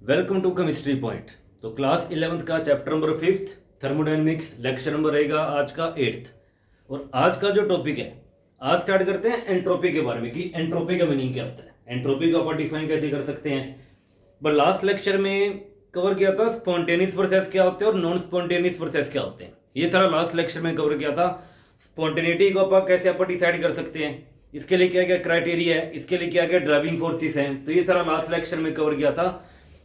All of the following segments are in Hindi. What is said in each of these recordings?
Welcome to chemistry point. तो क्लास 11th का chapter number 5th thermodynamics lecture number रहेगा आज का 8th। और आज का जो टॉपिक है, आज स्टार्ट करते हैं एंट्रोपी के बारे में कि एंट्रोपी का मीनिंग क्या होता है, एंट्रोपी को अपन डिफाइन कैसे कर सकते हैं। बट लास्ट लेक्चर में कवर किया था स्पॉन्टेनियस प्रोसेस क्या होते हैं और नॉन स्पॉन्टेनियस प्रोसेस क्या होते हैं। ये सारा लास्ट लेक्चर में कवर किया था। स्पॉन्टेनिटी को अपन कैसे डिसाइड कर सकते हैं, इसके लिए क्या क्या क्राइटेरिया है, इसके लिए क्या क्या ड्राइविंग फोर्सेस हैं, तो ये सारा लास्ट लेक्चर में कवर किया था।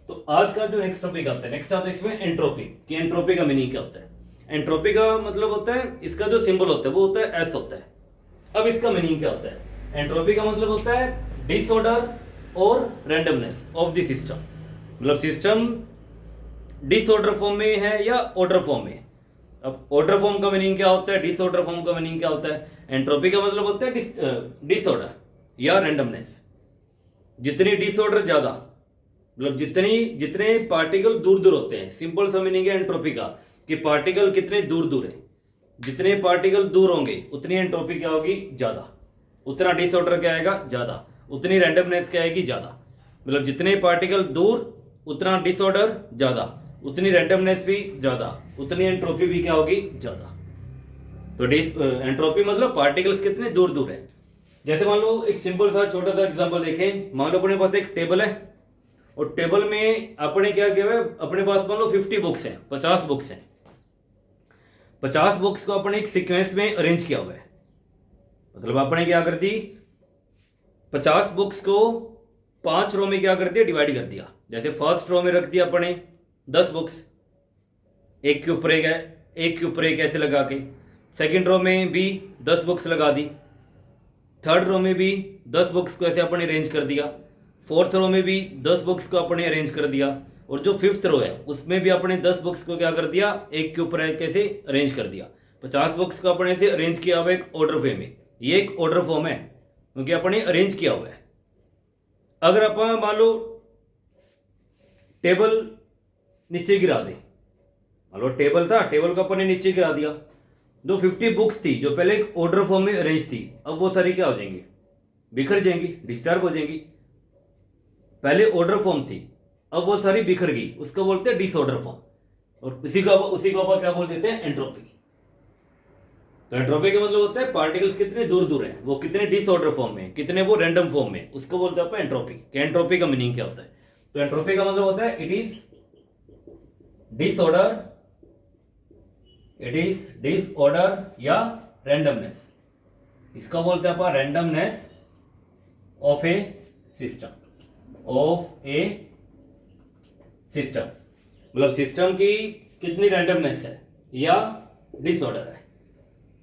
तो आज का जो नेक्स्ट टॉपिक आता है, नेक्स्ट आता है इसमें एंट्रोपी, कि एंट्रोपी का मीनिंग क्या होता है। एंट्रोपी का मतलब होता है, इसका जो सिंबल होता है वो होता है एस होता है। अब इसका मीनिंग क्या होता है, एंट्रोपी का मतलब होता है डिसऑर्डर और रैंडमनेस ऑफ द सिस्टम। मतलब सिस्टम डिसऑर्डर फॉर्म में है या ऑर्डर फॉर्म में। अब ऑर्डर फॉर्म का मीनिंग क्या होता है, डिसऑर्डर फॉर्म का मीनिंग क्या होता है। एंट्रोपी का मतलब होता है डिसऑर्डर या रैंडमनेस। जितनी डिसऑर्डर ज्यादा, मतलब जितने पार्टिकल दूर दूर होते हैं, सिंपल सा मीनिंग है एंट्रोपी का कि पार्टिकल कितने दूर दूर है। जितने पार्टिकल दूर होंगे उतनी एंट्रोपी क्या होगी, ज्यादा। उतना डिसऑर्डर क्या आएगा, ज्यादा। उतनी रैंडमनेस क्या आएगी, ज्यादा। मतलब जितने पार्टिकल दूर उतना डिसऑर्डर ज्यादा, उतनी रैंडमनेस भी ज्यादा, उतनी एंट्रोपी भी क्या होगी, ज्यादा। तो एंट्रोपी मतलब पार्टिकल्स कितने दूर दूर है। जैसे मान लो एक सिंपल सा छोटा सा एग्जांपल देखें। मान लो अपने पास एक टेबल है और टेबल में अपने क्या किया है, अपने पास मान लो 50 बुक्स हैं, 50 बुक्स हैं। 50 बुक्स को अपने एक सीक्वेंस में अरेंज किया हुआ है। मतलब आपने क्या कर दी, 50 बुक्स को 5 रो में क्या कर दिया, डिवाइड कर दिया। जैसे फर्स्ट रो में रख दिया अपने 10 बुक्स, एक के ऊपर एक है, एक के ऊपर एक ऐसे लगा के। सेकंड रो में भी 10 बुक्स लगा दी। थर्ड रो में भी 10 बुक्स को ऐसे अपने अरेंज कर दिया। फोर्थ रो में भी 10 बुक्स को अपने अरेंज कर दिया। और जो फिफ्थ रो है उसमें भी अपने 10 बुक्स को क्या कर दिया, एक के ऊपर एक कैसे अरेंज कर दिया। 50 बुक्स को अपने से अरेंज किया हुआ एक ऑर्डर वे में। ये एक ऑर्डर फॉर्म है क्योंकि अपने अरेंज किया हुआ है। अगर अपन मान लो टेबल नीचे गिरा दे, मान लो टेबल था, टेबल को अपने नीचे गिरा दिया। जो 50 बुक्स थी जो पहले एक ऑर्डर फॉर्म में अरेंज थी, अब वो सारी क्या हो जाएंगी, बिखर जाएंगी, डिस्टर्ब हो जाएंगी। पहले ऑर्डर फॉर्म थी, अब वो सारी बिखर गई, उसको बोलते हैं डिसऑर्डर फॉर्म। और उसी को अपन क्या बोल देते हैं, एंट्रोपी। तो एंट्रोपी का मतलब होता है पार्टिकल्स कितने दूर दूर हैं, वो कितने डिसऑर्डर फॉर्म में, कितने वो रैंडम फॉर्म में, उसको बोलते हैं एंट्रोपी। कि एंट्रोपी का मीनिंग क्या होता है। तो एंट्रोपी का मतलब होता है इट इज डिसऑर्डर, या रैंडमनेस। इसको बोलते हैं अपन रैंडमनेस ऑफ ए सिस्टम, मतलब सिस्टम की कितनी रैंडमनेस है या डिसऑर्डर है।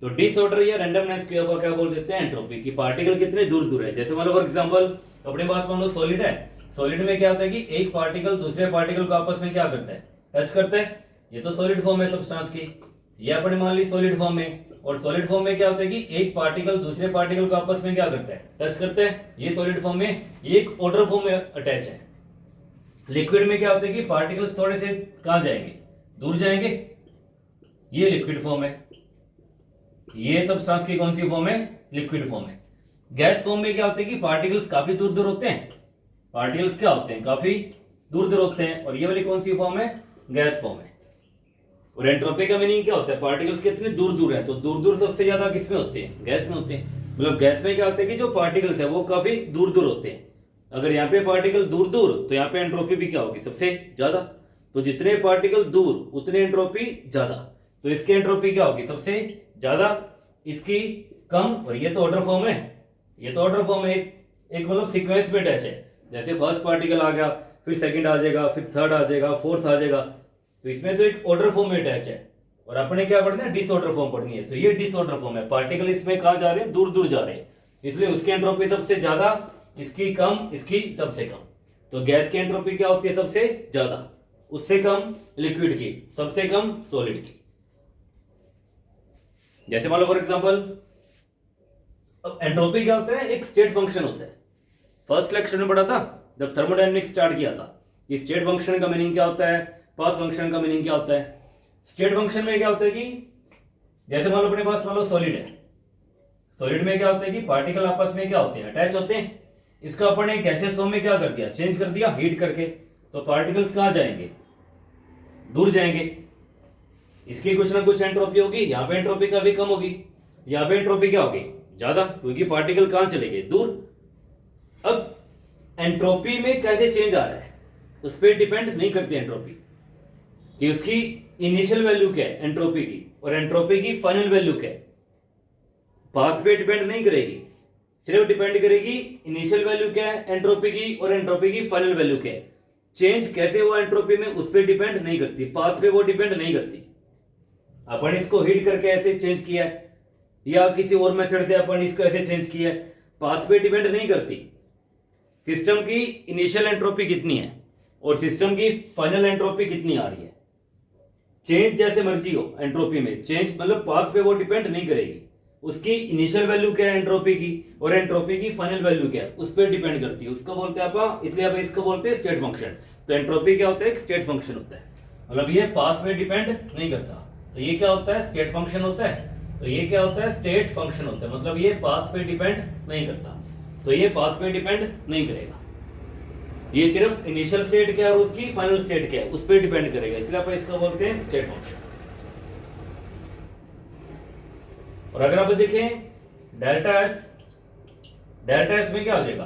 तो डिसऑर्डर या रैंडमनेस के ऊपर क्या बोल देते हैं, एंट्रोपी। की पार्टिकल कितने दूर दूर है। जैसे मान लो फॉर एग्जांपल अपने पास मान लो सॉलिड है। सॉलिड में क्या होता है कि एक पार्टिकल दूसरे पार्टिकल को आपस में क्या करता है, टच करता है। ये तो सॉलिड फॉर्म है सब्सटेंस की, ये अपने मान ली सॉलिड फॉर्म में। और सॉलिड फॉर्म में क्या होता है कि एक पार्टिकल दूसरे पार्टिकल को आपस में क्या करता है, टच करता है। ये सॉलिड फॉर्म में, ये एक ऑर्डर फॉर्म में अटैच है। लिक्विड में क्या होता है कि पार्टिकल्स थोड़े से कहां जाएंगे, दूर जाएंगे। ये लिक्विड फॉर्म है। ये सब्सटेंस की कौन सी फॉर्म है, लिक्विड फॉर्म है। गैस फॉर्म में क्या होता है कि पार्टिकल्स काफी दूर दूर होते हैं। पार्टिकल्स क्या होते हैं, काफी दूर दूर होते हैं। और ये वाली कौन सी फॉर्म है, गैस फॉर्म है। और एंट्रोपी का मीनिंग क्या होता है, पार्टिकल्स कितने दूर दूर है। तो दूर दूर सबसे ज्यादा किसमें होते हैं, गैस में होते हैं। मतलब गैस में क्या होता है कि जो पार्टिकल्स है वो काफी दूर दूर होते हैं। अगर यहाँ पे पार्टिकल दूर दूर, तो यहाँ पे एंट्रोपी भी क्या होगी, सबसे ज्यादा। तो जितने पार्टिकल दूर उतने एंट्रोपी ज्यादा। तो इसकी एंट्रोपी क्या होगी, सबसे ज्यादा, इसकी कम। और ये तो ऑर्डर फॉर्म है, ये तो ऑर्डर फॉर्म है, एक मतलब सीक्वेंस में अटैच है। जैसे फर्स्ट पार्टिकल आ गया, फिर सेकंड आ जाएगा, फिर थर्ड आ जाएगा, फोर्थ आ जाएगा। तो इसमें तो एक ऑर्डर फॉर्म में अटैच है। और अपने क्या पढ़ना है, डिसऑर्डर फॉर्म पढ़नी है। तो ये डिसऑर्डर फॉर्म है, पार्टिकल इसमें कहां जा रहे हैं, दूर दूर जा रहे हैं। इसलिए उसकी एंट्रोपी सबसे ज्यादा, इसकी कम, इसकी सबसे कम। तो गैस की एंट्रोपी क्या होती है, सबसे ज्यादा, उससे कम लिक्विड की, सबसे कम सॉलिड की। जैसे मान लो फॉर एग्जांपल, अब एंट्रोपी क्या होता है, एक स्टेट फंक्शन होता है। फर्स्ट लेक्चर में पढ़ा था जब थर्मोडायनेमिक्स स्टार्ट किया था कि स्टेट फंक्शन का मीनिंग क्या होता है, पाथ फंक्शन का मीनिंग क्या होता है। स्टेट फंक्शन में क्या होता है कि जैसे मान लो अपने पास मान लो सॉलिड है। सॉलिड में क्या होता है कि पार्टिकल आपस में क्या होते हैं, अटैच होते हैं। इसका अपन ने गैसियस फॉर्म में क्या कर दिया, चेंज कर दिया हीट करके। तो पार्टिकल्स कहाँ जाएंगे, दूर जाएंगे। इसकी कुछ ना कुछ एंट्रोपी होगी, यहाँ पे एंट्रोपी काफी कम होगी, यहाँ पे एंट्रोपी क्या होगी, ज्यादा, क्योंकि पार्टिकल कहाँ चले गए, दूर। अब एंट्रोपी में कैसे चेंज आ रहा है उस पर डिपेंड नहीं करती एंट्रोपी, कि उसकी इनिशियल वैल्यू क्या है एंट्रोपी की, और एंट्रोपी की फाइनल वैल्यू क्या है। पाथ पे डिपेंड नहीं करेगी, सिर्फ डिपेंड करेगी इनिशियल वैल्यू क्या है एंट्रोपी की, और एंट्रोपी की फाइनल वैल्यू क्या है। चेंज कैसे हुआ एंट्रोपी में उस पर डिपेंड नहीं करती, पाथ पे वो डिपेंड नहीं करती। अपन इसको हीट करके ऐसे चेंज किया है, या किसी और मेथड से अपन इसको ऐसे चेंज किया है, पाथ पे डिपेंड नहीं करती। सिस्टम की इनिशियल एंट्रोपी कितनी है और सिस्टम की फाइनल एंट्रोपी कितनी आ रही है। चेंज जैसे मर्जी हो एंट्रोपी में, चेंज मतलब पाथ पे वो डिपेंड नहीं करेगी, उसकी इनिशियल वैल्यू क्या है एंट्रोपी की, और एंट्रोपी की फाइनल वैल्यू क्या है उस पर डिपेंड करती है। उसको बोलते हैं आप, इसलिए आप इसको बोलते हैं स्टेट फंक्शन। तो एंट्रोपी क्या होता है, एक स्टेट फंक्शन होता है, मतलब ये पाथ पे डिपेंड नहीं करता। तो ये क्या होता है, स्टेट फंक्शन होता है। तो ये क्या होता है, स्टेट फंक्शन होता है, मतलब ये पाथ पे डिपेंड नहीं करता। तो ये पाथ पे डिपेंड नहीं करेगा, ये सिर्फ इनिशियल स्टेट क्या है और उसकी फाइनल स्टेट क्या है उस पर डिपेंड करेगा, इसलिए आप इसको बोलते हैं स्टेट फंक्शन। और अगर आप देखें डेल्टा एस में क्या हो जाएगा,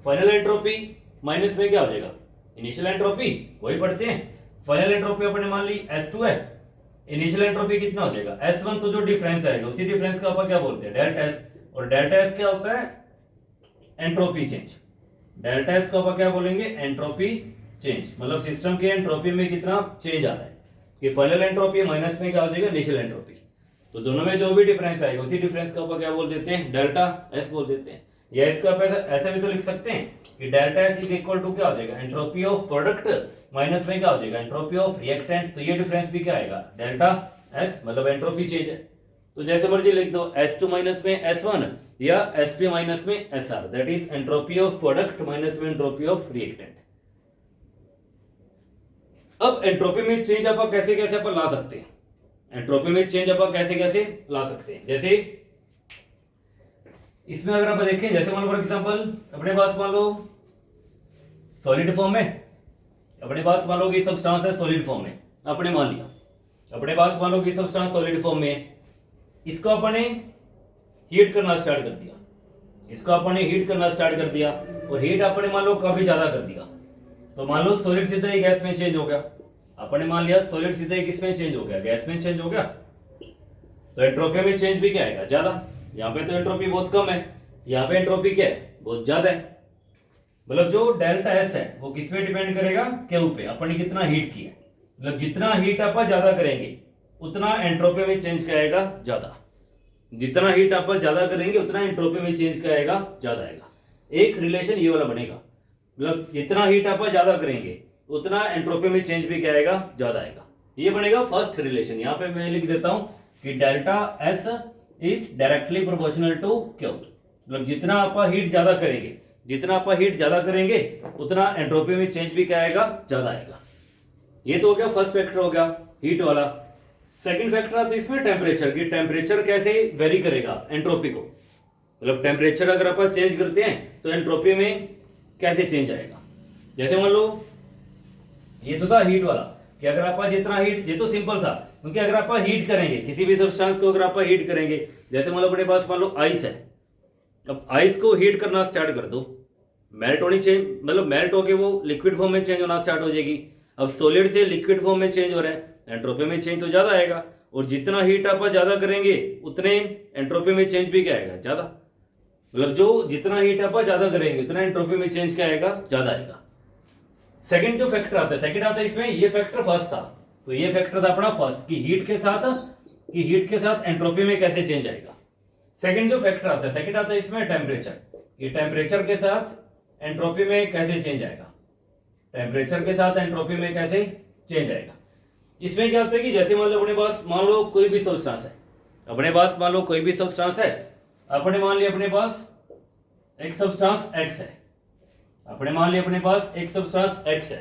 फाइनल एंट्रोपी माइनस में क्या हो जाएगा, इनिशियल एंट्रोपी, वही पढ़ते हैं। फाइनल एंट्रोपी अपने मान ली S2 है, इनिशियल एंट्रोपी कितना हो जाएगा S1, तो जो डिफरेंस आएगा उसी डिफरेंस का अपन क्या बोलते हैं, डेल्टा एस। और डेल्टा एस क्या होता है, एंट्रोपी चेंज। डेल्टा एस को अपन क्या बोलेंगे, एंट्रोपी चेंज, मतलब सिस्टम के एंट्रोपी में कितना चेंज आ रहा है। कि फाइनल एंट्रोपी माइनस में क्या हो जाएगा, इनिशियल एंट्रोपी। तो दोनों में जो भी डिफरेंस आएगा उसी डिफरेंस को अपन क्या बोल देते हैं, डेल्टा एस बोल देते हैं। या इसको आप ऐसा भी तो लिख सकते हैं कि delta S is equal to क्या हो जाएगा, एंट्रोपी ऑफ प्रोडक्ट माइनस में क्या हो जाएगा, एंट्रोपी ऑफ रिएक्टेंट। तो ये डिफरेंस भी क्या आएगा, डेल्टा एस, मतलब एंट्रोपी चेंज है। तो जैसे मर्जी लिख दो, S2 माइनस में S1 या SP माइनस में SR, that is entropy of product minus में एंट्रोपी ऑफ रिएक्टेंट। अब एंट्रोपी में चेंज आप कैसे कैसे अपन ला सकते हैं, एंट्रोपी में चेंज आप कैसे कैसे ला सकते हैं। जैसे इसमें अगर आप देखें, जैसे मान लो फॉर एग्जांपल अपने पास मान लो सॉलिड फॉर्म में, अपने पास मान लो कि सब्सटेंस है सॉलिड फॉर्म में, अपने मान लिया अपने पास मान लो कि सब्सटेंस सॉलिड फॉर्म में, इसको अपने हीट करना स्टार्ट कर दिया, इसको अपने हीट करना स्टार्ट कर दिया, और हीट अपने मान लो काफी ज्यादा कर दिया। तो मान लो सॉलिड सीधा ही गैस में चेंज हो गया, अपने मान लिया सॉलिड सीधा ही किस में चेंज हो गया, गैस में चेंज हो गया। तो एंट्रोपी में चेंज भी क्या आएगा, ज्यादा। यहाँ पे तो एंट्रोपी बहुत कम है, यहाँ पे एंट्रोपी क्या है, बहुत ज्यादा है। मतलब जो डेल्टा एस है वो किस पे डिपेंड करेगा, क्यू पे, अपन ने कितना हीट किया। मतलब जितना हीट आप ज्यादा करेंगे उतना एंट्रोपी में चेंज क्या आएगा, ज्यादा। जितना हीट आप ज्यादा करेंगे उतना एंट्रोपी में चेंज क्या आएगा, ज्यादा आएगा। एक रिलेशन ये वाला बनेगा, मतलब जितना हीट आप ज्यादा करेंगे उतना एंट्रोपी में चेंज भी क्या आएगा, ज्यादा आएगा। ये बनेगा फर्स्ट रिलेशन। यहाँ पे मैं लिख देता हूं कि delta S is directly proportional to Q. मतलब जितना आप हीट ज्यादा करेंगे, जितना आप हीट ज्यादा करेंगे उतना एंट्रोपी में चेंज भी क्या आएगा, ज्यादा आएगा। ये तो हो गया फर्स्ट फैक्टर, हो गया हीट वाला। सेकंड फैक्टर आता है इसमें टेम्परेचर की, टेम्परेचर कैसे वेरी करेगा एंट्रोपी को। मतलब टेम्परेचर अगर आप चेंज करते हैं तो एंट्रोपी में कैसे चेंज आएगा। जैसे मान लो ये तो था हीट वाला, कि अगर आप जितना हीट, ये तो सिंपल था, क्योंकि अगर आप हीट करेंगे किसी भी सब्सटेंस को, अगर आप हीट करेंगे, जैसे मान लो अपने पास मान लो आइस है, अब आइस को हीट करना स्टार्ट कर दो, मेल्ट होनी चाहिए, मतलब मेल्ट होके वो लिक्विड फॉर्म में चेंज होना स्टार्ट हो जाएगी। अब सॉलिड से लिक्विड फॉर्म में चेंज हो रहा है, एंट्रोपी में चेंज तो ज्यादा आएगा। और जितना हीट आप ज्यादा करेंगे उतने एंट्रोपी में चेंज भी क्या आएगा, ज्यादा। मतलब जो जितना हीट आप ज्यादा करेंगे उतना एंट्रोपी में चेंज क्या आएगा, ज्यादा आएगा। सेकंड जो फैक्टर आता है, सेकंड आता है इसमें, ये फैक्टर फर्स्ट था, तो ये फैक्टर था अपना फर्स्ट, कि हीट के साथ एंट्रोपी में कैसे चेंज आएगा। सेकंड जो फैक्टर आता है, सेकंड आता है इसमें टेम्परेचर, ये टेम्परेचर के साथ एंट्रोपी में कैसे चेंज आएगा, टेम्परेचर के साथ एंट्रोपी में कैसे चेंज आएगा। इसमें क्या होता है कि जैसे मान लो अपने पास मान लो कोई भी सब्सटेंस है, अपने पास मान लो कोई भी सब्सटेंस है, अपने मान लिया अपने पास एक सब्सटेंस एक्स है, अपने मान लिया अपने पास एक सब्सटेंस एक्स है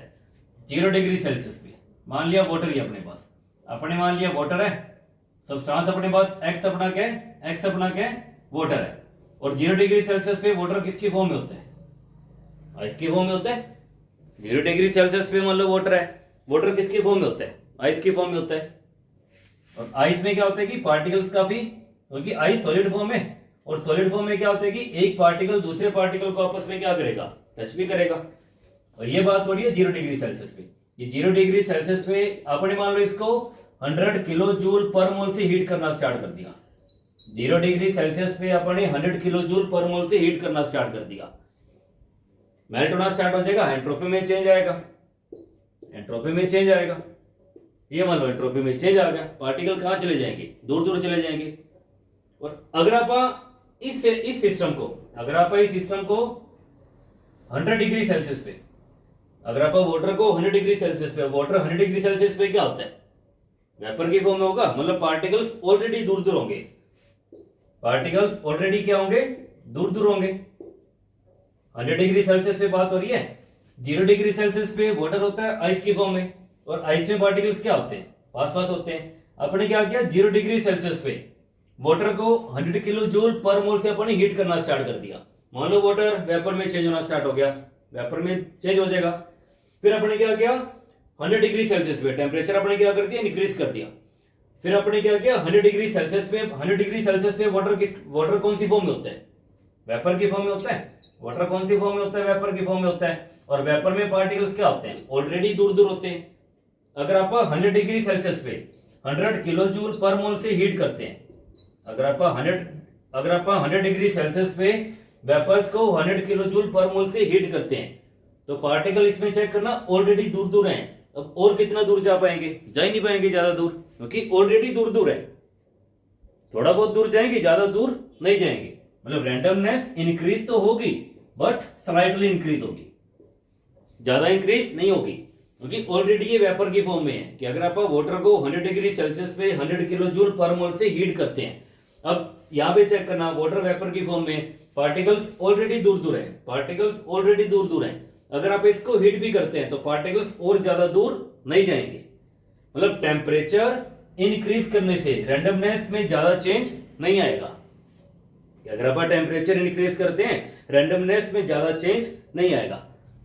0 डिग्री सेल्सियस पे, मान लिया वाटर ही अपने पास, अपने मान लिया वाटर है, सब्सटेंस अपने पास एक्स अपना क्या है, एक्स अपना क्या है, वाटर है। और 0 डिग्री सेल्सियस पे वाटर किसकी फॉर्म में होता है, आइस की फॉर्म में होता है। 0 डिग्री सेल्सियस पे मान लो वाटर है, वाटर किसकी फॉर्म में होता है? आइस की फॉर्म में होता है। और आइस में क्या होता है कि पार्टिकल्स काफी, क्योंकि आइस सॉलिड फॉर्म है, और सॉलिड फॉर्म में क्या होता है कि एक पार्टिकल दूसरे पार्टिकल को आपस में क्या करेगा? टच भी करेगा। और ये बात हो रही है 0 डिग्री सेल्सियस पे। ये 0 डिग्री सेल्सियस पे आपने मान लो इसको 100 किलो जूल पर मोल से हीट करना स्टार्ट कर दिया। 0 डिग्री सेल्सियस पे आपने 100 किलो जूल पर मोल से हीट करना स्टार्ट कर दिया, मेल्ट होना स्टार्ट हो जाएगा, एंट्रोपी में चेंज आएगा, एंट्रोपी में चेंज आएगा। ये मान लो एंट्रोपी में चेंज आ गया, पार्टिकल कहां चले जाएंगे? दूर दूर चले जाएंगे। और अगर आप इस सिस्टम को 100 डिग्री सेल्सियस पे, अगर आप वाटर को 100 डिग्री सेल्सियस पे, वाटर 100 डिग्री सेल्सियस पे क्या होता है? वेपर की फॉर्म में होगा, मतलब पार्टिकल्स ऑलरेडी दूर दूर होंगे, पार्टिकल्स ऑलरेडी क्या होंगे? दूर दूर होंगे। 100 डिग्री सेल्सियस पे बात हो रही है, 0 डिग्री सेल्सियस पे वाटर होता है आइस की फॉर्म में, और आइस में पार्टिकल्स क्या होते हैं? पास पास होते हैं। अपने क्या किया? 0 डिग्री सेल्सियस पे वाटर को 100 किलो जूल पर मोल से अपने हीट करना स्टार्ट कर दिया। मान लो वाटर वेपर में चेंज होना स्टार्ट हो गया, वेपर में चेंज हो जाएगा। फिर अपने क्या किया? 100 डिग्री सेल्सियस पे टेम्परेचर अपने क्या कर दिया? इंक्रीज कर दिया। फिर अपने क्या किया? 100 डिग्री सेल्सियस पे वाटर कौन सी फॉर्म में होता है? वेपर की फॉर्म में होता है। वाटर कौन सी फॉर्म में होता है? वेपर की फॉर्म में होता है। और वेपर में पार्टिकल्स क्या होते हैं? ऑलरेडी दूर दूर होते हैं। अगर आप 100 डिग्री सेल्सियस पे 100 किलो जूल पर मोल से हीट करते हैं, अगर आप 100 डिग्री सेल्सियस पे वेपर्स को 100 किलो जूल पर मोल से हीट करते हैं, तो पार्टिकल इसमें चेक करना ऑलरेडी दूर दूर हैं। अब और कितना दूर जा पाएंगे? जा ही नहीं पाएंगे ज्यादा दूर, क्योंकि ऑलरेडी दूर दूर है। थोड़ा बहुत दूर जाएंगे, ज्यादा दूर नहीं जाएंगे। मतलब रैंडमनेस इंक्रीज तो होगी, बट स्लाइटली इंक्रीज होगी, ज्यादा इंक्रीज नहीं होगी, क्योंकि ऑलरेडी ये वेपर की फॉर्म में है। कि अगर आप वाटर को 100 डिग्री सेल्सियस पे 100 किलो जूल पर मोल से हीट करते हैं, अब यहां पे चेक करना, वाटर वेपर की फॉर्म में, पार्टिकल्स ऑलरेडी दूर दूर है, पार्टिकल्स ऑलरेडी दूर दूर है। अगर आप इसको हीट भी करते हैं तो पार्टिकल्स और ज्यादा दूर नहीं जाएंगे। मतलब टेम्परेचर इंक्रीज करने से रैंडमनेस में ज्यादा चेंज नहीं आएगा। अगर आप टेम्परेचर इंक्रीज करते हैं, रैंडमनेस में ज्यादा चेंज नहीं आएगा।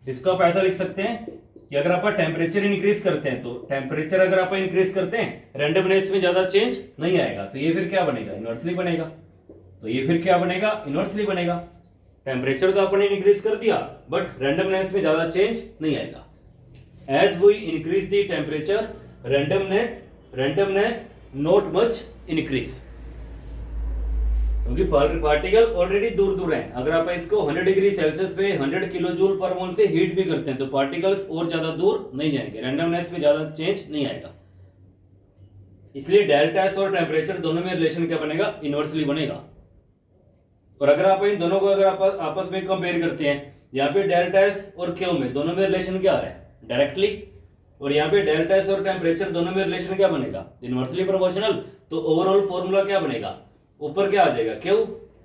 इसको आप ऐसा लिख सकते हैं कि अगर आप टेम्परेचर इंक्रीज करते हैं, तो टेम्परेचर अगर आप इंक्रीज करते हैं, रैंडमनेस में ज्यादा चेंज नहीं आएगा। तो ये फिर क्या बनेगा? इनवर्सली बनेगा। तो ये फिर क्या बनेगा? इनवर्सली बनेगा। टेम्परेचर तो आपने इंक्रीज कर दिया, बट रैंडमनेस में ज्यादा चेंज नहीं आएगा। As we increase the temperature, randomness not much increase, क्योंकि पार्टिकल ऑलरेडी दूर दूर हैं। अगर आप इसको 100 डिग्री सेल्सियस पे 100 किलो जूल पर मोल से हीट भी करते हैं, तो पार्टिकल्स और ज्यादा दूर नहीं जाएंगे, रैंडमनेस में ज्यादा चेंज नहीं आएगा। इसलिए डेल्टा एस और टेम्परेचर दोनों में रिलेशन क्या बनेगा? इनवर्सली बनेगा। और अगर आप इन दोनों को अगर आप आपस में कंपेयर करते हैं, यहाँ पे डेल्टा एस और क्यू में दोनों में रिलेशन क्या आ रहा है? डायरेक्टली। और यहाँ पे डेल्टा एस और टेम्परेचर दोनों में रिलेशन क्या बनेगा? Inversely proportional. तो ओवरऑल फॉर्मूला क्या बनेगा? ऊपर क्या आ जाएगा? क्यू,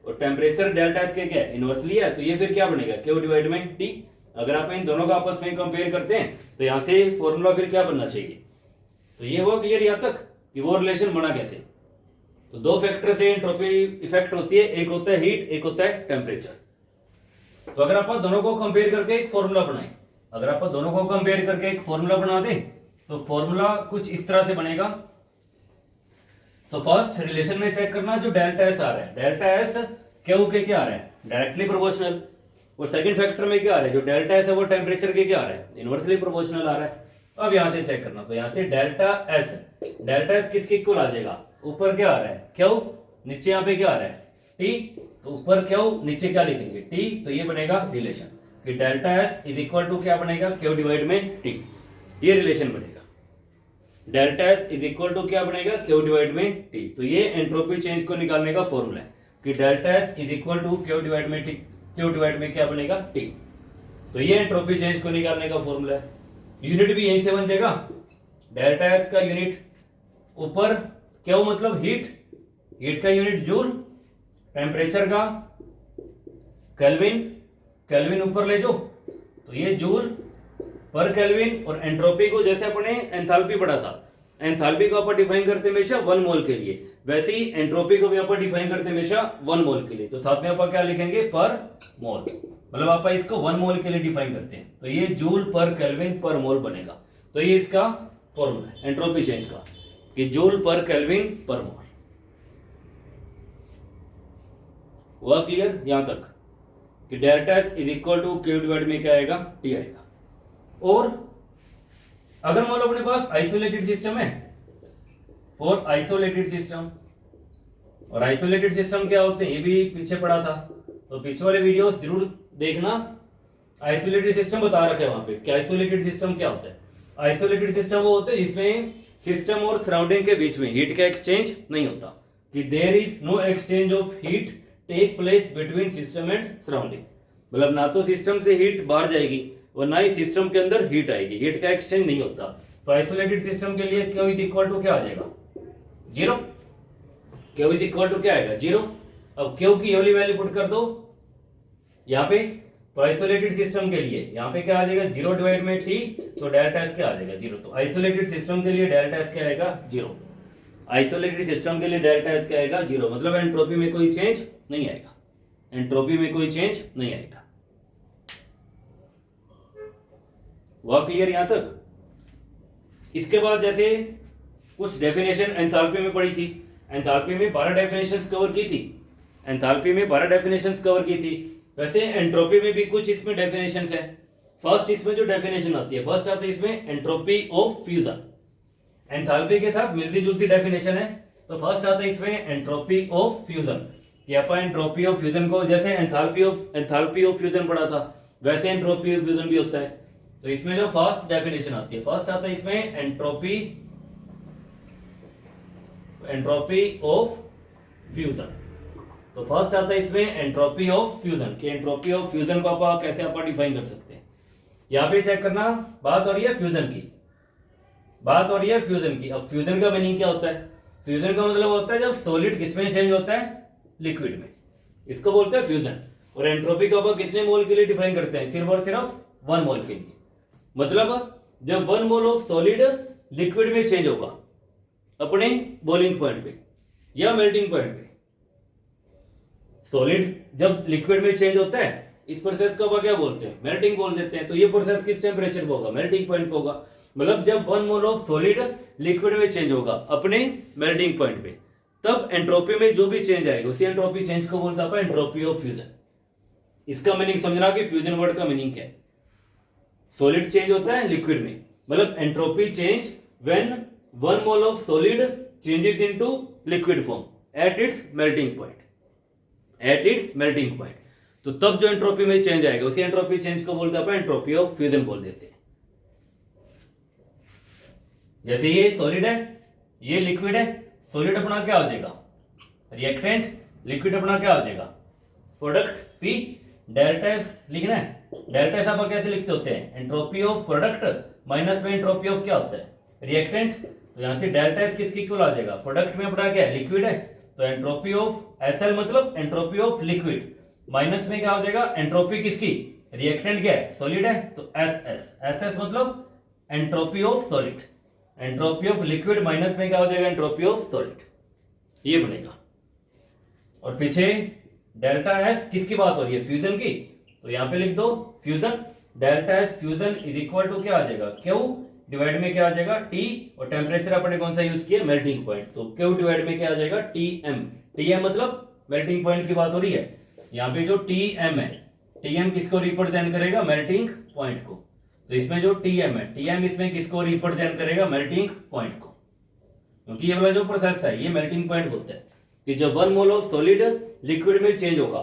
और टेम्परेचर डेल्टा एस के क्या है? इनवर्सली है, तो ये फिर क्या बनेगा? क्यू डिवाइड में टी। अगर आप इन दोनों का आपस में कंपेयर करते हैं, तो यहाँ से फॉर्मूला फिर क्या बनना चाहिए? तो ये हुआ क्लियर यहाँ तक कि वो रिलेशन बना कैसे। तो दो फैक्टर से एंट्रोपी इफेक्ट होती है, एक होता है हीट, एक होता है टेम्परेचर। तो अगर आप दोनों को कंपेयर करके एक फॉर्मूला बनाएं, अगर आप दोनों को कंपेयर करके एक फॉर्मूला बना दें, तो फॉर्मूला कुछ इस तरह से बनेगा। तो फर्स्ट रिलेशन में चेक करना, जो डेल्टा एस आ रहा है, डेल्टा एस क्यू के क्या आ रहा है? Directly proportional. और सेकंड फैक्टर में क्या आ रहा है? जो डेल्टा एस है वो टेम्परेचर के क्या आ रहा है? इनवर्सली प्रोपोर्शनल आ रहा है। अब यहां से चेक करना, तो यहां से डेल्टा एस किसके इक्वल आ जाएगा? ऊपर क्या आ रहा है? क्यू, नीचे यहाँ पे क्या आ रहा है? टी। तो ऊपर क्यू, नीचे क्या लिखेंगे? टी। तो ये बनेगा रिलेशन कि delta S is equal to क्या बनेगा? क्यू डिवाइड में टी। ये रिलेशन बनेगा। Delta S is equal to क्या बनेगा? क्यू डिवाइड में टी। तो ये एंट्रोपी चेंज को निकालने का फॉर्मूला है कि delta S is equal to Q divide में टी। क्यू डिवाइड में क्या बनेगा? टी। तो ये एंट्रोपी चेंज को निकालने का फॉर्मूला है। यूनिट भी यहीं से बन जाएगा। डेल्टा एस का यूनिट ऊपर, क्यू मतलब हीट, हीट का यूनिट जूल, टेम्परेचर का केल्विन, केल्विन ऊपर ले जाओ तो ये जूल पर केल्विन। और एंट्रोपी को जैसे अपने एंथैल्पी पढ़ा था, एंथैल्पी को अपन डिफाइन करते हैं हमेशा 1 मोल के लिए, वैसे ही एंट्रोपी को भी आप डिफाइन करते हैं हमेशा 1 मोल के लिए, तो साथ में आप क्या लिखेंगे पर मोल, मतलब आप इसको 1 मोल के लिए डिफाइन करते हैं, तो ये जूल पर केल्विन पर मोल बनेगा। तो ये इसका फॉर्मूला है एंट्रोपी चेंज का कि जूल पर केल्विन पर मोल। हुआ क्लियर यहां तक कि delta S is equal to Q divide में क्या आएगा, टी आएगा। और अगर मान लो अपने पास आइसोलेटेड सिस्टम है, फॉर आइसोलेटेड सिस्टम, और आइसोलेटेड सिस्टम क्या होते हैं ये भी पीछे पढ़ा था, तो पीछे वाले वीडियोस जरूर देखना। आइसोलेटेड सिस्टम बता रखे वहां पे कि आइसोलेटेड सिस्टम क्या होता है। आइसोलेटेड सिस्टम वो होते हैं जिसमें सिस्टम और सराउंडिंग के बीच में हीट का एक्सचेंज नहीं होता, कि there is no exchange of heat take place between system and surrounding, मतलब ना तो सिस्टम से हीट बाहर जाएगी और ना ही सिस्टम के अंदर हीट आएगी, हीट का एक्सचेंज नहीं होता। तो आइसोलेटेड सिस्टम के लिए क्यू इज इक्वल टू क्या आ जाएगा, 0। क्यू इज इक्वल टू क्या आएगा, 0। अब क्यू की वाली वैल्यू पुट कर दो यहाँ पे, तो आइसोलेटेड सिस्टम के लिए यहाँ पे क्या आ जाएगा, 0 डिवाइड में टी, तो डेल्टा एस क्या आ जाएगा, 0। तो आइसोलेटेड सिस्टम के लिए डेल्टा एस क्या आएगा, 0। आइसोलेटेड सिस्टम के लिए डेल्टा एस क्या आएगा, 0, मतलब एंट्रोपी में कोई चेंज नहीं आएगा, एंट्रोपी में कोई चेंज नहीं आएगा। वह क्लियर यहां तक। इसके बाद जैसे कुछ डेफिनेशन एंथैल्पी में पढ़ी थी, एंथैल्पी में 12 डेफिनेशंस कवर की थी, एंथैल्पी में 12 डेफिनेशंस कवर की थी। वैसे एंट्रोपी में भी कुछ इसमें डेफिनेशंस है। फर्स्ट इसमें जो डेफिनेशन आती है, फर्स्ट आती है इसमें एंट्रोपी ऑफ फ्यूजन, एंथैल्पी के साथ मिलती जुलती डेफिनेशन है। तो फर्स्ट आता है इसमें एंट्रोपी ऑफ फ्यूजन, कि अपन एंट्रोपी ऑफ फ्यूजन को जैसे एंथैल्पी ऑफ फ्यूजन पढ़ा था वैसे एंट्रोपी ऑफ फ्यूजन भी होता है। तो इसमें जो फर्स्ट डेफिनेशन आती है, फर्स्ट आता है इसमें एंट्रोपी ऑफ फ्यूजन। तो फर्स्ट आता है इसमें एंट्रोपी ऑफ फ्यूजन, कि एंट्रोपी ऑफ फ्यूजन को आप कैसे आप डिफाइन कर सकते हैं। यहां पे चेक करना, बात हो रही है फ्यूजन की, बात हो रही है फ्यूजन की। अब फ्यूजन का मीनिंग क्या होता है, फ्यूजन का मतलब होता है जब सॉलिड किसमें चेंज होता है, लिक्विड में, इसको बोलते हैं फ्यूजन। और एंट्रोपी को आप कितने मोल के लिए डिफाइन करते हैं, सिर्फ और सिर्फ 1 मोल के लिए। मतलब जब 1 मोल ऑफ सॉलिड लिक्विड में चेंज होगा अपने बॉइलिंग पॉइंट पे या मेल्टिंग पॉइंट पे, सॉलिड जब लिक्विड में चेंज होता है इस प्रोसेस को आप क्या बोलते हैं, मेल्टिंग बोल देते हैं। तो ये प्रोसेस किस टेम्परेचर पे होगा, मेल्टिंग पॉइंट पे होगा। मतलब जब 1 मोल ऑफ सॉलिड लिक्विड में चेंज होगा अपने मेल्टिंग पॉइंट पे, तब एंट्रोपी में जो भी चेंज आएगा उसी एंट्रोपी चेंज को बोलता है एंट्रोपी ऑफ फ्यूजन। इसका मीनिंग समझना कि फ्यूजन वर्ड का मीनिंग क्या है। सॉलिड चेंज होता है लिक्विड में, मतलब entropy change when 1 mole of solid changes into liquid form at its melting point, at its melting point. तो तब जो एंट्रोपी में चेंज आएगा उसी एंट्रोपी चेंज को बोलते हैं एंट्रोपी ऑफ फ्यूजन बोल देते हैं। जैसे ये सॉलिड है, ये लिक्विड है, सॉलिड अपना क्या हो जाएगा रिएक्टेंट, लिक्विड अपना क्या हो जाएगा प्रोडक्ट, पी डेल्टा एस लिखना है। डेल्टा एस आप कैसे लिखते होते हैं, एंट्रोपी ऑफ प्रोडक्ट माइनस में एंट्रोपी ऑफ क्या होता है रिएक्टेंट। तो यहां से डेल्टा एस किसकी इक्वल आ जाएगा, प्रोडक्ट में अपना क्या है लिक्विड है, तो एंट्रोपी ऑफ एसएल मतलब एंट्रोपी ऑफ लिक्विड, माइनस में क्या हो जाएगा एंट्रोपी किसकी, रिएक्टेंट क्या है सॉलिड है, तो एस एस, एस एस मतलब entropy of solid, entropy of liquid minus में क्या हो जाएगा एंट्रोपी ऑफ सॉलिड, ये बनेगा। और पीछे डेल्टा एस किसकी बात हो रही है, फ्यूजन की, तो यहां पे लिख दो fusion, delta S fusion is equal to क्या आ जाएगा क्यू डिवाइड में क्या आ जाएगा टी, और टेम्परेचर अपने कौन सा यूज किया मेल्टिंग पॉइंट, तो क्यू डिवाइड में क्या आ जाएगा टी एम, टी एम मतलब मेल्टिंग पॉइंट की बात हो रही है। यहाँ पे जो टी एम है, टी एम किसको रिप्रेजेंट करेगा मेल्टिंग पॉइंट को, तो इसमें जो टी एम है, टी एम इसमें किसको रिप्रेजेंट करेगा मेल्टिंग पॉइंट को, क्योंकि ये वाला जो प्रोसेस है ये मेल्टिंग पॉइंट होता है कि जब 1 मोल ऑफ सॉलिड लिक्विड में चेंज होगा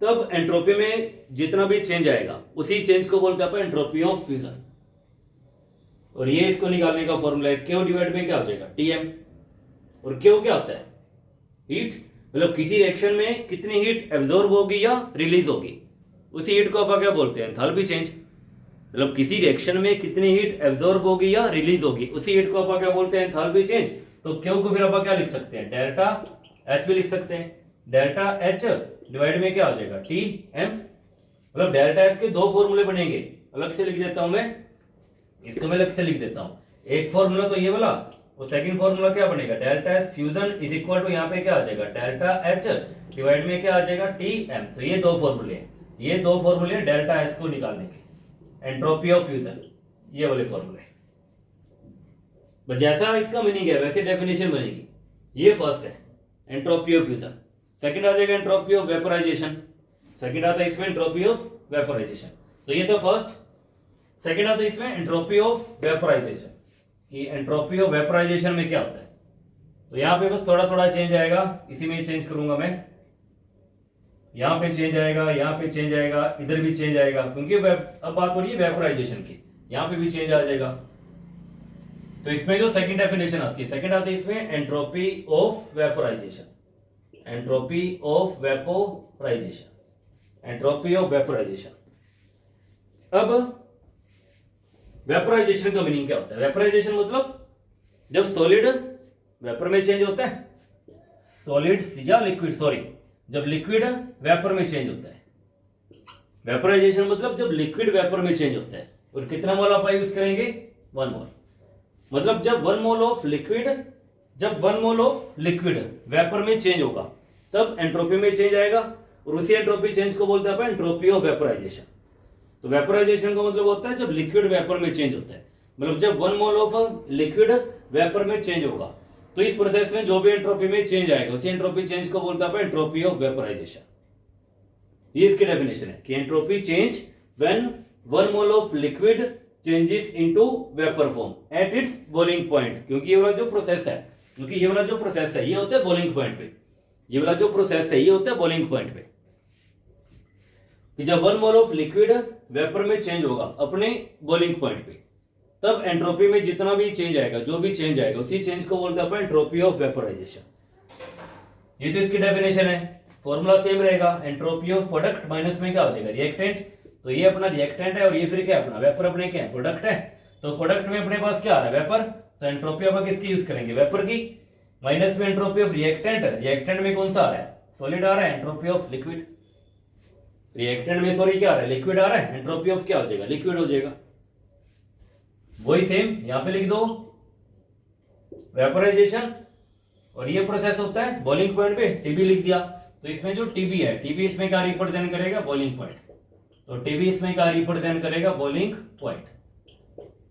तब एंट्रोपी में जितना भी चेंज आएगा उसी चेंज को बोलते हैं एंट्रोपी ऑफ फ्यूजन। और ये इसको निकालने का फॉर्मूला है क्यू डिवाइड में क्या हो जाएगा टीएम, और क्यू क्या होता है हीट, मतलब किसी रिएक्शन में कितनी हीट एब्जॉर्ब होगी या रिलीज होगी, उसी हीट को आप क्या बोलते हैं एंथैल्पी चेंज, मतलब किसी रिएक्शन में कितनी हीट एब्जॉर्ब होगी या रिलीज होगी उसी हीट को आप क्या बोलते हैं एंथैल्पी चेंज। तो क्यू को फिर आप क्या लिख सकते हैं डेल्टा एच भी लिख सकते हैं, डेल्टा एच डिवाइड में क्या हो जाएगा टी एम, मतलब डेल्टा एच के 2 फॉर्मूले बनेंगे, अलग से लिख देता हूं मैं, इसको मैं अलग से लिख देता हूं, एक फॉर्मूला तो ये वाला वो सेकंड फॉर्मूला क्या बनेगा, delta S fusion is equal to यहाँ पे क्या आ जाएगा, डेल्टा एच डिवाइड में क्या आ जाएगा, टी एम। तो ये दो फॉर्मूले हैं, ये दो फॉर्मूले हैं डेल्टा एस को निकालने के, एंट्रोपी ऑफ फ्यूजन, ये वाले फॉर्मूले। बस जैसा इसका मीनिंग है वैसे डेफिनेशन बनेगी। ये फर्स्ट है एंट्रोपी ऑफ फ्यूजन। सेकंड आ जाएगा एंट्रोपी ऑफ वेपोराइजेशन, सेकंड आता है इसमें एंट्रोपी ऑफ वेपोराइजेशन। तो ये तो फर्स्ट। सेकंड आता है इसमें एंट्रोपी ऑफ वेपोराइजेशन, कि एंट्रोपी ऑफ वेपोराइजेशन में क्या होता है। तो यहां पे बस थोड़ा थोड़ा चेंज आएगा, इसी में चेंज करूंगा मैं, यहां पे चेंज आएगा, यहां पे चेंज आएगा, इधर भी चेंज आएगा, क्योंकि अब बात हो रही है वेपोराइजेशन की, यहां पे भी चेंज आ जाएगा। तो इसमें जो सेकंड डेफिनेशन आती है, सेकंड आती है इसमें entropy of vaporisation, entropy of vaporisation, entropy of vaporisation. अब वेपोराइजेशन का मीनिंग क्या होता है, वेपोराइजेशन मतलब जब सॉलिड वेपर में चेंज होता है, सॉलिड या लिक्विड, सॉरी, जब लिक्विड वेपर में चेंज होता है। वेपोराइजेशन मतलब जब लिक्विड वेपर में चेंज होता है। और कितना मोल आप यूज करेंगे, 1 मोल। मतलब जब 1 मोल ऑफ लिक्विड, जब 1 मोल ऑफ लिक्विड वेपर में चेंज होगा तब एंट्रोपी में चेंज आएगा, और उसी एंट्रोपी चेंज को बोलते हैं एंट्रोपी ऑफ वेपोराइजेशन। तो वेपोराइजेशन का मतलब होता है जब लिक्विड वेपर में चेंज होता है, मतलब जब 1 मोल ऑफ लिक्विड वेपर में चेंज होगा तो इस प्रोसेस में जो भी एंट्रोपी में चेंज आएगा उसी एंट्रोपी चेंज को बोलता है एंट्रोपी ऑफ वेपोराइजेशन। ये इसकी डेफिनेशन है कि entropy change when 1 mole of liquid changes into vapour form at its boiling point. क्योंकि ये वाला जो प्रोसेस है, क्योंकि ये वाला जो प्रोसेस है ये होता है बॉइलिंग पॉइंट पे, ये वाला जो प्रोसेस है ये होता है बॉइलिंग पॉइंट पे, कि जब 1 मोल ऑफ लिक्विड वेपर में चेंज होगा अपने बॉइलिंग पॉइंट पे, तब एंट्रोपी में जितना भी चेंज आएगा, जो भी चेंज आएगा उसी चेंज को बोलते हैं एंट्रोपी ऑफ वेपोराइजेशन। ये तो इसकी डेफिनेशन है। फॉर्मूला सेम रहेगा, एंट्रोपी ऑफ प्रोडक्ट माइनस में क्या हो जाएगा, रिएक्टेंट। तो ये अपना रिएक्टेंट है और ये फिर क्या है अपना वेपर, अपने क्या है प्रोडक्ट है। तो प्रोडक्ट में अपने पास क्या आ रहा है, वेपर। तो एंट्रोपी अपन किसकी यूज करेंगे, वेपर की। माइनस में एंट्रोपी ऑफ रिएक्टेंट, रिएक्टेंट में कौन सा आ रहा है, सॉलिड आ रहा है, एंट्रोपी ऑफ लिक्विड। रिएक्टेंट में सॉरी क्या आ रहा है, लिक्विड आ रहा है, एंट्रोपी ऑफ क्या हो जाएगा, लिक्विड हो जाएगा। वही सेम यहां पे लिख दो, वेपोराइजेशन, और ये प्रोसेस होता है बॉइलिंग पॉइंट पे, टीबी लिख दिया। तो इसमें जो टीबी है, टीबी इसमें क्या रिप्रेजेंट करेगा, बॉइलिंग पॉइंट। तो टीबी इसमें क्या रिप्रेजेंट करेगा, बॉइलिंग पॉइंट।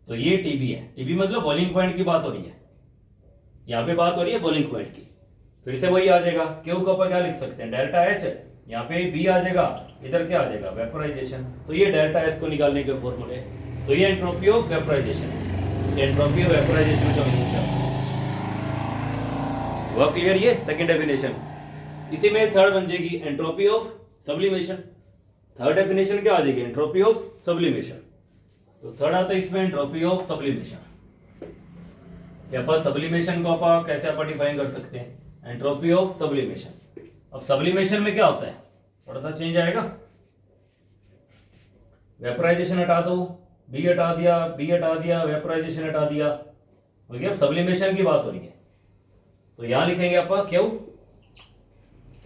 तो ये टीबी है, टीबी मतलब बॉइलिंग पॉइंट की बात हो रही है, यहां पे बात हो रही है बॉइलिंग पॉइंट की। फिर से वही आ जाएगा, क्यू को अपन क्या लिख सकते हैं, डेल्टा एच, यहाँ पे बी आ जाएगा, इधर क्या आ जाएगा, वेपोराइजेशन। तो ये डेल्टा एस को निकालने के फॉर्मूले। तो ये entropy of vaporisation, entropy of vaporisation का मीनिंग क्या है, वह क्लियर। ये सेकंड डेफिनेशन। इसी में थर्ड बन जाएगी entropy of sublimation. Third definition क्या आ जाएगी, एंट्रोपी ऑफ सब्लिमेशन। तो थर्ड आता है इसमें एंट्रोपी ऑफ सब्लिमेशन। क्या पास सब्लिमेशन को आप कैसे आप डिफाइन कर सकते हैं, एंट्रोपी ऑफ सब्लिमेशन। अब सब्लिमेशन में क्या होता है, थोड़ा सा चेंज आएगा। वेपोराइजेशन हटा दो, बी हटा दिया, बी हटा दिया, वेपोराइजेशन हटा दिया, ओके। अब सब्लिमेशन की बात हो रही है, तो यहां लिखेंगे आप क्यों।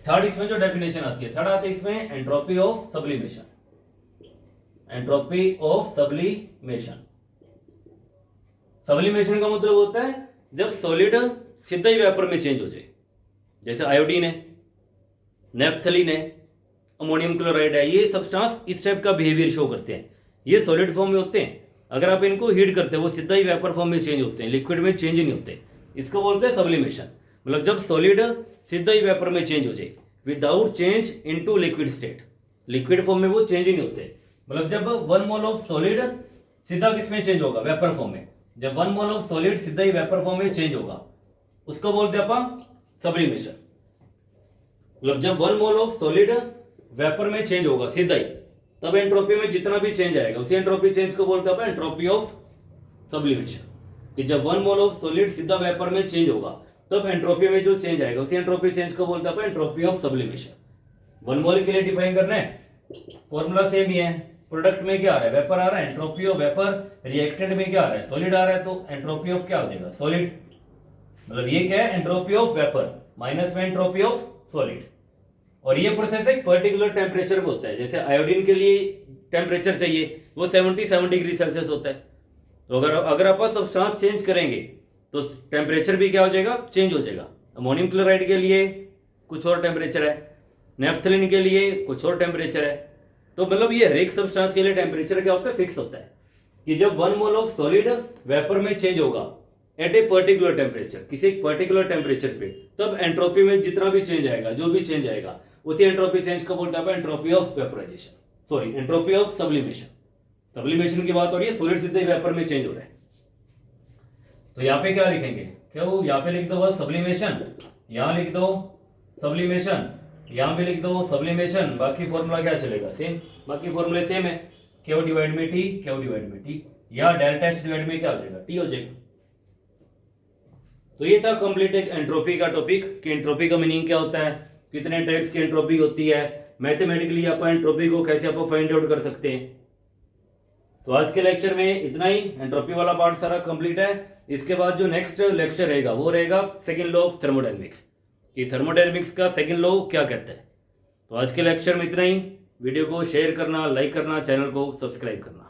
थर्ड इसमें जो डेफिनेशन आती है, थर्ड आती है इसमें entropy of sublimation, entropy of sublimation. Sublimation का मतलब होता है जब सॉलिड सीधा ही वेपर में चेंज हो जाए, जैसे आयोडीन है, नेफ्थलीन है, अमोनियम क्लोराइड है, ये सब्सटेंस इस टाइप का बिहेवियर शो करते हैं। ये सॉलिड फॉर्म में होते हैं, अगर आप इनको हीट करते हैं वो सीधा ही वेपर फॉर्म में चेंज होते हैं, लिक्विड में चेंज ही नहीं होते। इसको बोलते हैं सब्लिमेशन। मतलब जब सॉलिड सीधा ही वेपर में चेंज हो जाए without change into liquid state, liquid form में वो चेंज ही नहीं होते। मतलब जब 1 मोल ऑफ सॉलिड सीधा किसमें चेंज होगा, वेपर फॉर्म में। जब 1 मोल ऑफ सॉलिड सीधा ही वेपर फॉर्म में चेंज होगा उसको बोलते हैं अपन सब्लिमेशन। मतलब जब 1 मोल ऑफ सॉलिड वेपर में चेंज होगा सीधा ही, तब एंट्रोपी में जितना भी चेंज आएगा उसी एंट्रोपी चेंज को बोलते हैं एंट्रोपी ऑफ सब्लिमेशन। कि जब 1 मोल ऑफ सॉलिड सीधा वेपर में चेंज होगा तब एंट्रोपी में जो चेंज आएगा उसी एंट्रोपी चेंज को बोलते हैं एंट्रोपी ऑफ सब्लिमेशन। 1 मोल के लिए डिफाइन करना है, फॉर्मूला सेम ही है। प्रोडक्ट में क्या आ रहा है, वेपर आ रहा है, एंट्रोपी ऑफ वेपर। रिएक्टेंट में क्या आ रहा है, सॉलिड आ रहा है, तो एंट्रोपी ऑफ क्या हो जाएगा, सॉलिड। मतलब ये क्या है, एंट्रोपी ऑफ वेपर माइनस में एंट्रोपी ऑफ सॉलिड। और ये प्रोसेस एक पर्टिकुलर टेम्परेचर पे होता है। जैसे आयोडीन के लिए टेम्परेचर चाहिए वो 77 डिग्री सेल्सियस होता है। तो अगर आप सब्सटेंस चेंज करेंगे तो टेम्परेचर भी क्या हो जाएगा, चेंज हो जाएगा। अमोनियम क्लोराइड के लिए कुछ और टेम्परेचर है, नेफ्थलीन के लिए कुछ और टेम्परेचर है। तो मतलब ये हर एक सब्सटेंस के लिए टेम्परेचर क्या होता है, फिक्स होता है कि जब 1 मोल ऑफ सॉलिड वेपर में चेंज होगा एट ए पर्टिकुलर टेम्परेचर, किसी एक पर्टिकुलर टेम्परेचर पे, तब एंट्रोपी में जितना भी चेंज आएगा, जो भी चेंज आएगा, उसी एंट्रोपी चेंज को बोलते हैं entropy of vaporization, sorry entropy of sublimation. Sublimation की बात हो रही है, सॉलिड सीधे वेपर में चेंज हो रहा है। तो यहाँ पे क्या लिखेंगे, क्यों यहाँ पे लिख दो बस सब्लिमेशन, यहाँ लिख दो सब्लिमेशन, यहाँ पे लिख दो सब्लिमेशन, बाकी फॉर्मूला क्या चलेगा, सेम, बाकी फॉर्मूले सेम है, क्यू डिवाइड में टी, क्यू डिवाइड में टी, या डेल्टा एच डिवाइड में क्या हो जाएगा, टी हो जाएगा। तो ये था कंप्लीट एक एंट्रोपी का टॉपिक कि एंट्रोपी का मीनिंग क्या होता है, कितने टाइप्स की एंट्रोपी होती है, मैथमेटिकली आप एंट्रोपी को कैसे आप फाइंड आउट कर सकते हैं। तो आज के लेक्चर में इतना ही, एंट्रोपी वाला पार्ट सारा कंप्लीट है। इसके बाद जो नेक्स्ट लेक्चर रहेगा वो रहेगा सेकंड लॉ ऑफ थर्मोडायनेमिक्स, कि थर्मोडायनेमिक्स का सेकंड लॉ क्या कहता है। तो आज के लेक्चर में इतना ही। वीडियो को शेयर करना, लाइक करना, चैनल को सब्सक्राइब करना।